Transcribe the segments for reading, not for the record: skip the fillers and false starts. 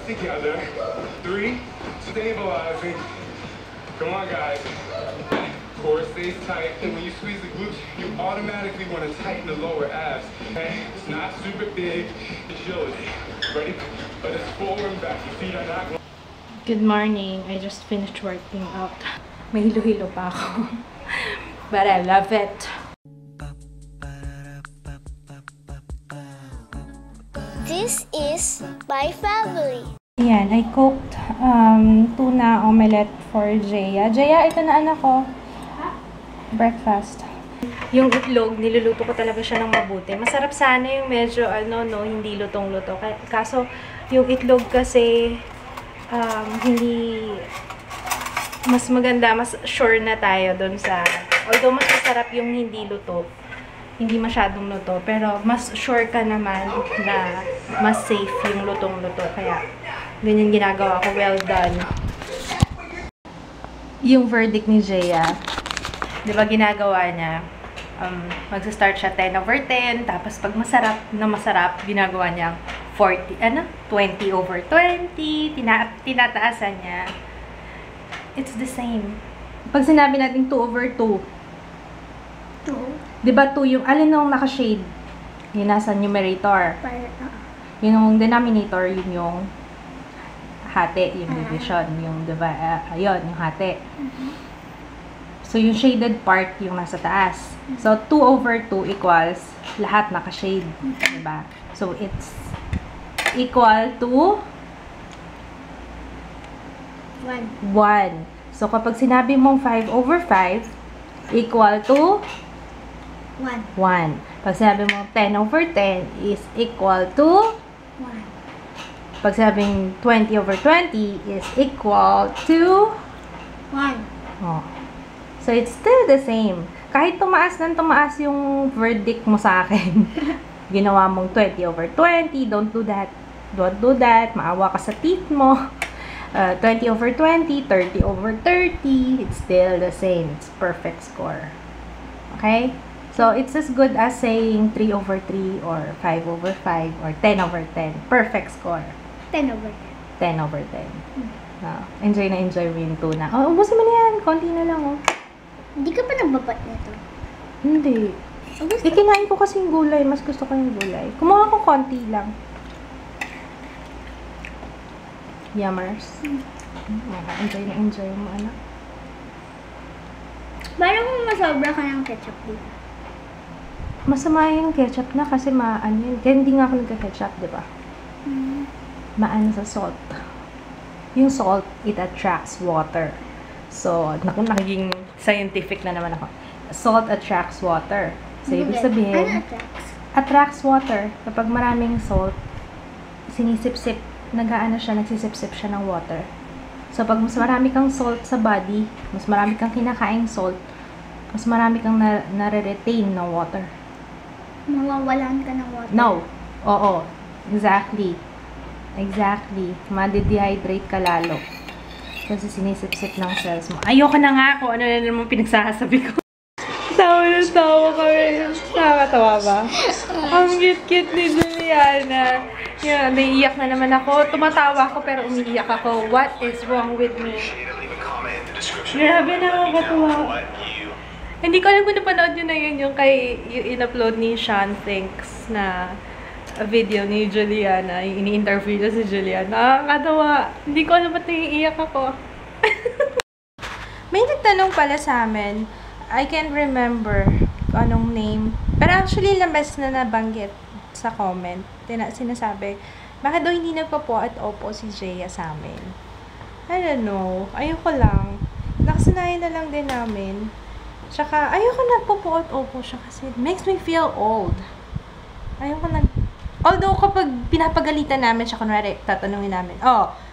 Together. 3, stabilizing. Come on, guys. Core stays tight, and when you squeeze the glutes, you automatically want to tighten the lower abs. Okay? It's not super big. Agility. Ready? But it's forward and back. Your feet are not going. Good morning. I just finished working out. May hilo-hilo pa ako. But I love it. This is my family. Ayan, I cooked tuna omelette for Jaya. Jaya, ito na anak ko. Breakfast. Yung itlog, niluluto ko talaga siya ng mabuti. Masarap sana yung medyo, hindi lutong-luto. Kaso, yung itlog kasi, hindi, mas maganda, mas sure na tayo dun sa, although mas masarap yung hindi luto, hindi masyadong luto, pero mas sure ka naman na mas safe yung lutong-luto. Kaya, ganyan ginagawa ko. Well done. Yung verdict ni Jaya, di ba ginagawa niya, magsa-start siya 10/10, tapos pag masarap, ginagawa niya 20/20, tinataasan niya. It's the same. Pag sinabi natin 2/2, 2? Di ba 2 yung, alin nung naka-shade? Yung nasa numerator. Yung denominator, yun yung hati, yung division, yung, di ba, ayun, yung hati. So, yung shaded part, yung nasa taas. So, 2/2 equals, lahat naka-shade, di ba? So, it's equal to 1. So, kapag sinabi mong 5/5, equal to 1. Pag sinabi mong 10/10 is equal to 1. Pag sabing 20/20 is equal to 1. Oh. So, it's still the same. Kahit tumaas yung verdict mo sa akin, ginawa mong 20/20, don't do that. Don't do that. Maawa ka sa teeth mo. 20/20, 30/30, it's still the same. It's perfect score. Okay? So, it's as good as saying 3/3 or 5/5 or 10/10. Perfect score. 10/10. 10/10. Enjoy na enjoy mo yung tuna. Oh, ubusin mo na yan. Konti na lang, oh. Hindi ka pa nagbabat nito? Hindi. Kinain ko kasi yung gulay. Mas gusto ko yung gulay. Kumuha ko konti lang. Yummers. Enjoy na enjoy mo, anak. Parang kung masobra ka ng ketchup dito. Masama yung ketchup na kasi maano yun. Kaya hindi nga ako nagka-ketchup, di ba? Maano sa salt. Yung salt, it attracts water. So, naging scientific na naman ako. Salt attracts water. So, ibig sabihin, ano attracts? Attracts water. Kapag maraming salt, sinisip-sip, nagsisip-sip siya ng water. So, pag mas marami kang salt sa body, mas marami kang kinakaing salt, mas marami kang nare-retain ng water. Mawawalan ka ng water? No. Oo. Exactly. Exactly. Madi-dehydrate ka lalo. Kasi sinisip-sip ng cells mo. Ayoko na nga kung ano na naman pinagsasabi ko. Tawa na tawa kami. Nakakatawa ba? Ang cute-cute ni Juliana. Yan, naiiyak na naman ako. Tumatawa ako pero umiiyak ako. What is wrong with me? Grabe, nakakatawa. Hindi ko alam kung napanood nyo na yun yung in-upload ni Sean Thinks na video ni Juliana. Yung ini-interview niya si Juliana. Nakakatawa. Hindi ko alam ba't naiiyak ako. May nagtanong pala sa amin. I can't remember kung anong name. Pero actually, labas na nabanggit sa comment. Sinasabi, bakit daw hindi nagpapo at opo si Jaya sa amin? I don't know. Ayoko lang. Nakasanayan na lang din namin. Tsaka, ayoko nagpapo at opo siya kasi it makes me feel old. Ayoko although, kapag pinapagalitan namin siya, kunwari, tatanungin namin,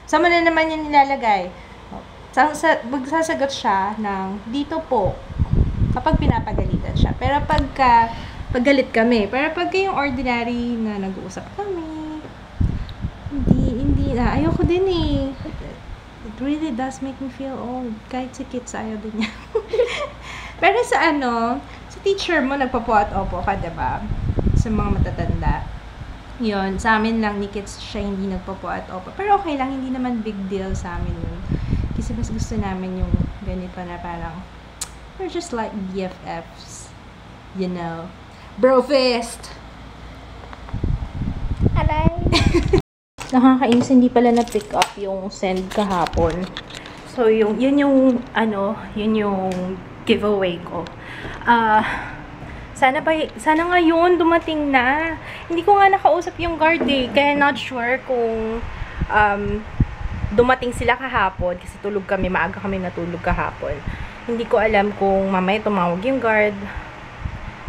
saan mo na naman yan nilalagay? Magsasagot siya ng, dito po. Kapag pinapagalitan siya. Pero paggalit kami. Pero pagka yung ordinary na nag-uusap kami, hindi na. Ayoko din eh. It really does make me feel old. Kahit si Kits, ayaw din niya. Pero sa sa teacher mo, nagpapo at opo ka, diba? Sa mga matatanda. Yun, sa amin lang ni Kits siya hindi nagpo-po at opo. Pero okay lang, hindi naman big deal sa amin yun. Kasi mas gusto namin yung ganito na parang, we're just like BFFs. You know. Brofist! Aray. Nakakainis, hindi pala na-pick up yung send kahapon. So, yun yung giveaway ko. Sana ngayon dumating na. Hindi ko nga nakausap yung guard eh. Kaya not sure kung dumating sila kahapon. Kasi maaga kami natulog kahapon. Hindi ko alam kung mamaya tumawag yung guard.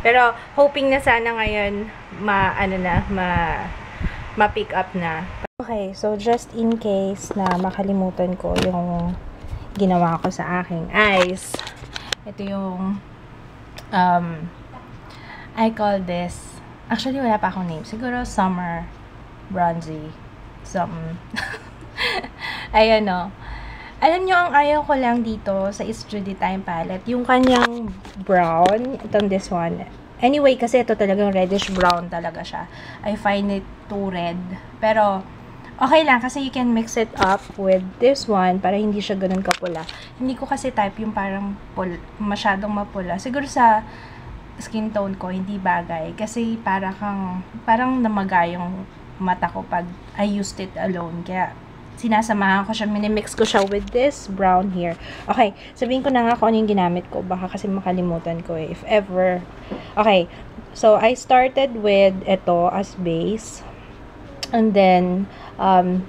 Pero hoping na sana ngayon ma-pick up na. Okay, so just in case na makalimutan ko yung ginawa ko sa aking eyes. Ito yung I call this, actually wala pa akong name, siguro summer bronzy something. Ayan o. Alam nyo, ang ayaw ko lang dito sa It's Judy Time palette, yung kanyang brown, itong this one. Anyway, kasi ito talagang reddish brown talaga siya. I find it too red. Pero, okay lang kasi you can mix it up with this one para hindi siya ganun kapula. Hindi ko kasi type yung parang masyadong mapula. Siguro sa skin tone ko, hindi bagay. Kasi parang namaga yung mata ko pag I used it alone. Kaya, sinasamahan ko siya, minimix ko siya with this brown here. Okay, sabihin ko na nga kung ano yung ginamit ko. Baka kasi makalimutan ko eh, if ever. Okay, so I started with ito as base. And then,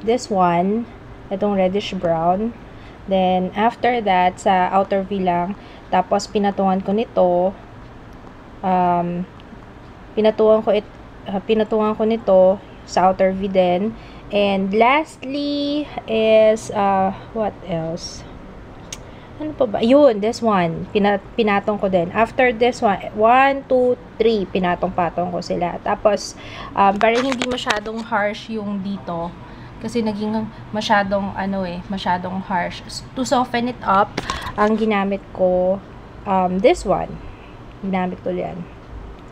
this one, itong reddish brown. Then, after that, sa outer V lang, tapos pinatungan ko nito, pinatuwan ko nito sa outer V din. And lastly is what else? Ano pa ba? Yun, this one. Pinatong ko din. After this one, 1, 2, 3, pinatong-patong ko sila. Tapos, para hindi masyadong harsh yung dito. Kasi naging masyadong harsh. To soften it up, ang ginamit ko, this one. Ginamit ko yan.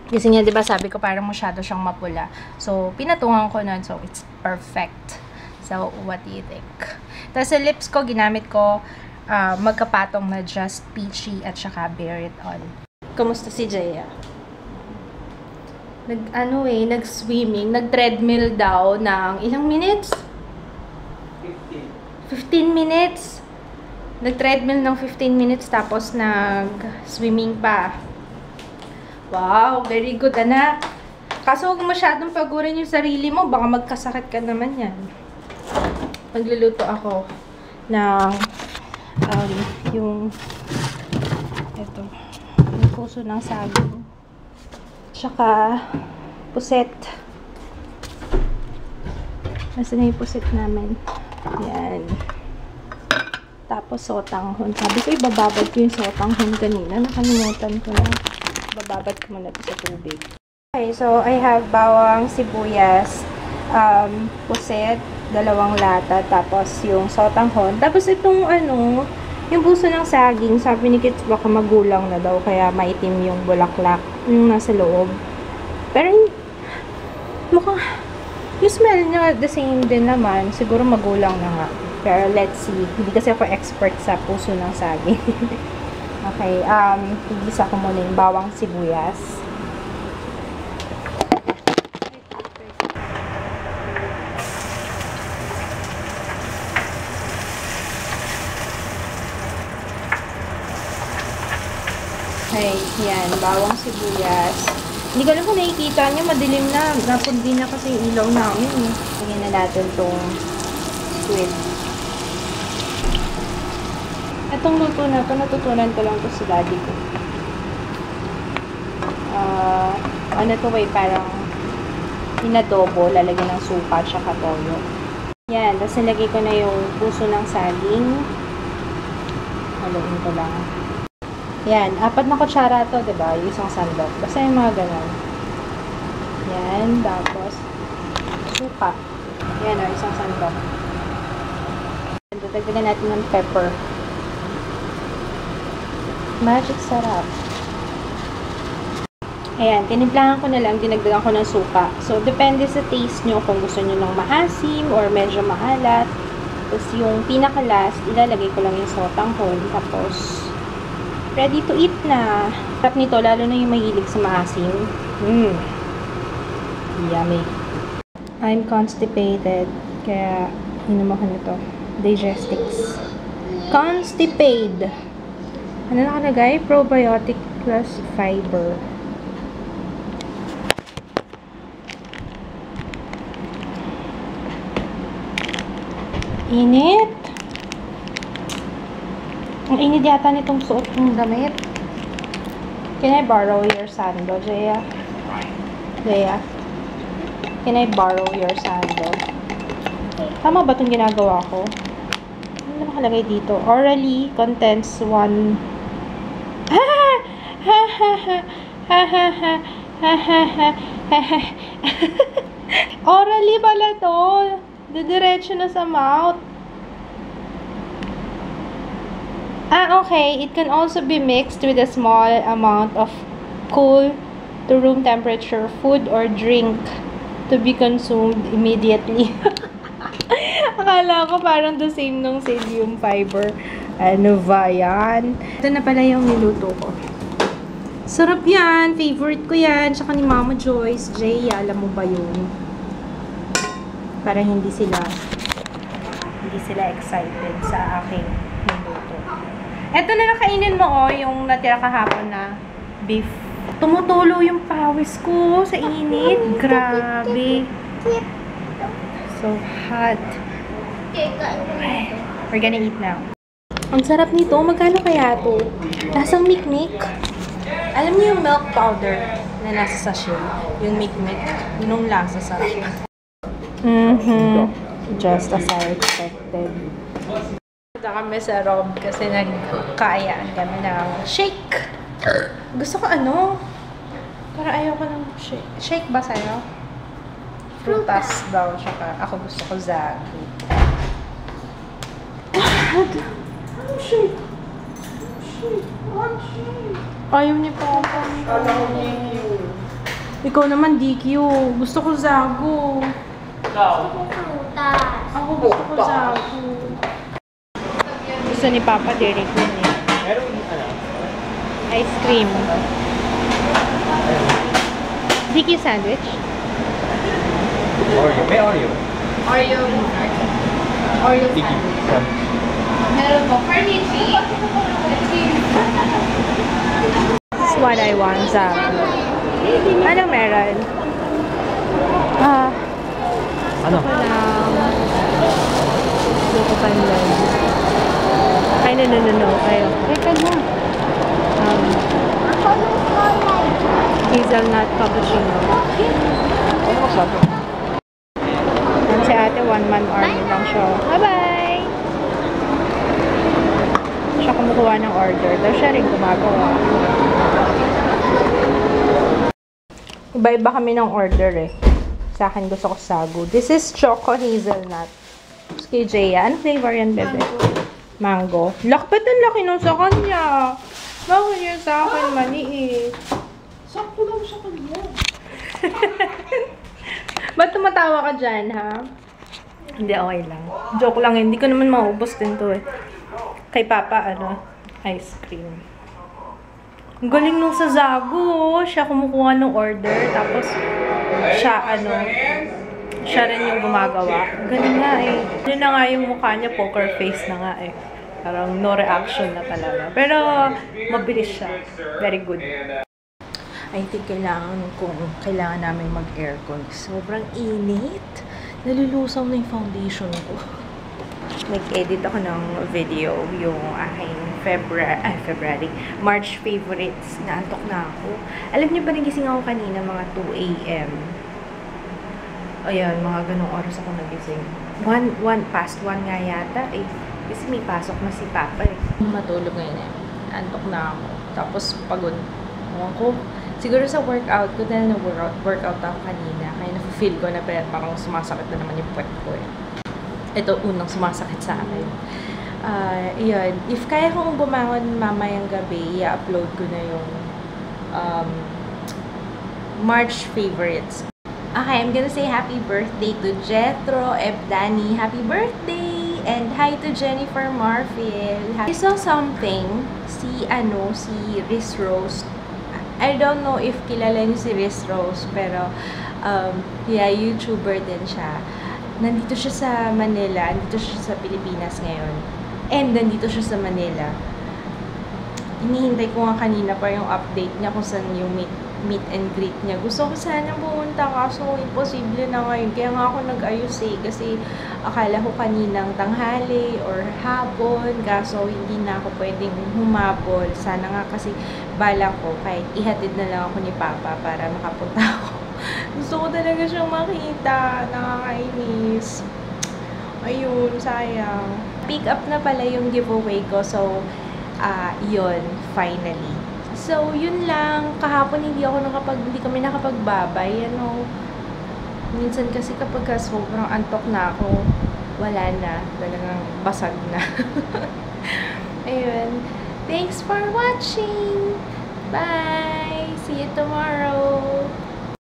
Kasi nga, di ba, sabi ko parang masyado siyang mapula. So, pinatungan ko nun. So, it's perfect. So, what do you think? Tapos, sa lips ko, ginamit ko magkapatong na Just Peachy at saka Bear It On. Kamusta si Jaya? Nag-swimming, nag-treadmill daw ng ilang minutes? 15 minutes. Nag-treadmill ng 15 minutes tapos nag-swimming pa. Wow, very good, anak. Kaso huwag masyadong pagurin yung sarili mo, baka magkasakit ka naman yan. Magluluto ako ng yung puso ng saging. Tsaka puset. Nasaan na yung puset namin? Yan. Tapos sotanghon. Sabi ko ibababad ko yung sotanghon kanina. Nakalimutan ko na. Bababad ko muna ito sa tubig. Okay, so I have bawang, sibuyas, puset, 2 lata, tapos yung sotanghon. Tapos itong yung puso ng saging, sabi ni Kits baka magulang na daw, kaya maitim yung bulaklak, yung nasa loob. Pero mukhang yung smell niya the same din naman. Siguro magulang na nga. Pero let's see. Hindi kasi ako expert sa puso ng saging. Okay, igisa ko muna yung bawang, sibuyas. Okay, yan, bawang, sibuyas. Hindi ko alam kung nakikita nyo, madilim na. Napundi na kasi yung ilaw namin. Tingnan na natin tong squid. Itong luto na ito, natutunan ko lang ito sa daddy ko. Parang inadobo, lalagyan ng suka at saka toyo. Yan, tapos nilagay ko na yung puso ng saging. Haluin ko lang. Yan, 4 na kutsara ito, diba? Yung isang sandok. Basta yung mga ganun. Yan, tapos suka. Yan, isang sandok. Dagdagan natin ng pepper. Magic sarap. Ayan, tinimplahan ko na lang, dinagdagan ko ng suka. So, depende sa taste nyo kung gusto nyo ng maasim or medyo maalat. Tapos, yung pinaka-last, ilalagay ko lang yung sotanghon. Tapos, ready to eat na. Sarap nito, lalo na yung mahilig sa maasim. Yummy. I'm constipated, kaya inom ako nito. Digestix. Constipade. Ano nakalagay? Probiotic plus fiber. Init. Ang init yata nitong suot kong damit. Can I borrow your sandal, Jaya? Jaya? Can I borrow your sandal? Tama ba itong ginagawa ko? Ano nakalagay dito? Orally contents 1... Orally pala to. Didiretso na sa mouth. Okay. It can also be mixed with a small amount of cool to room temperature food or drink to be consumed immediately. Akala ko parang the same nung sodium fiber. Ano ba yan? Ito na pala yung niluto ko. Sarap yan. Favorite ko yan. Tsaka ni Mama Joyce. Jay, alam mo ba yun? Para hindi sila excited sa aking niluto. Ito na nakainin mo, yung natira kahapon na beef. Tumutulo yung pawis ko sa init. Grabe. So hot. Okay, we're gonna eat now. Ang sarap nito. Magkano kaya to? Lasang mikmik. Alam niyo yung milk powder na nasa sachet? Yung mikmik. Yung lasa sarap. Just as I expected. Punta kami sa Rob kasi nagkaayaan kami ng shake. Gusto ko ano? Parang ayoko ng shake. Shake ba sa'yo? Frutas daw. Tsaka ako gusto ko Zagu. Ano shake? Ayaw niya pa ako. Ikaw naman DQ. Gusto ko Zagu. Ako gusto ko Zagu. Gusto ni Papa Derek yun eh. Ice cream. DQ sandwich? Oreo. May Oreo. Oreo sandwich. Meron po. Furniture. This is what I want, Zagu. Ano meron? Ano? Gusto ko lang. Ay, no. Kayo. Teka na. Hazelnut cappuccino. Ano masabi? Yan si ate, one-man army lang siya. Bye-bye! Siya kumukuha ng order. Daw siya rin gumagawa. Iba-iba kami ng order eh. Sa akin gusto ko Zagu. This is choco hazelnut. Kay Jaya. Ano flavor yan, bebe? Mango. Lakbat ang laki nung sa kanya. Bakit yun sa akin maliit? Sakto lang sa kanya. Ba't tumatawa ka dyan, ha? Hindi, okay lang. Joke lang, hindi ko naman maubos din to eh. Kay Papa, ice cream. Ang galing nung sa Zagu. Siya kumukuha ng order. Tapos, siya rin yung gumagawa. Galing nga eh. Yun na nga yung mukha niya, poker face na nga eh. Parang no reaction na talaga. Pero, mabilis siya. Very good. I think kailangan namin mag-aircon. Sobrang init. Nalulusaw na yung foundation ko. Nag-edit ako ng video, yung aking March favorites. Naantok na ako. Alam niyo ba, nagising ako kanina mga 2 a.m. Ayan, mga ganong oras ako nagising. Past 1 nga yata eh. Kasi may pasok na si Papa eh. Matulog ngayon eh. Antok na ako. Tapos pagod. Ako. Siguro sa workout ko, dahil na-workout ako kanina. Kaya na-feel ko na parang sumasakit na naman yung puwet ko eh. Ito, unang sumasakit sa akin. Yun. If kaya kong bumangon mamayang gabi, i-upload ko na yung March favorites. Okay, I'm gonna say happy birthday to Jethro Ebdani. Happy birthday! And hi to Jennifer Marfil. I saw something, si Riz Rose. I don't know if kilala niyo si Riz Rose, pero yeah, YouTuber din siya. Nandito siya sa Manila, nandito siya sa Pilipinas ngayon. And nandito siya sa Manila. Hinihintay ko nga kanina pa yung update niya kung saan yung meet and greet niya. Gusto ko sana pumunta kaso imposible na ngayon. Kaya nga ako nag-ayos kasi akala ko kaninang tanghali or hapon. Kaso hindi na ako pwedeng humabol. Sana nga kasi bala ko kahit ihatid na lang ako ni Papa para makapunta ako. Gusto ko talaga siyang makita. Nakakainis. Ayun, sayang. Pick up na pala yung giveaway ko. So, yun, finally. So, yun lang. Kahapon hindi kami nakapagbabay. Minsan kasi kapag sobrang antok na ako, wala na. Talagang basag na. Ayun. Thanks for watching. Bye! See you tomorrow!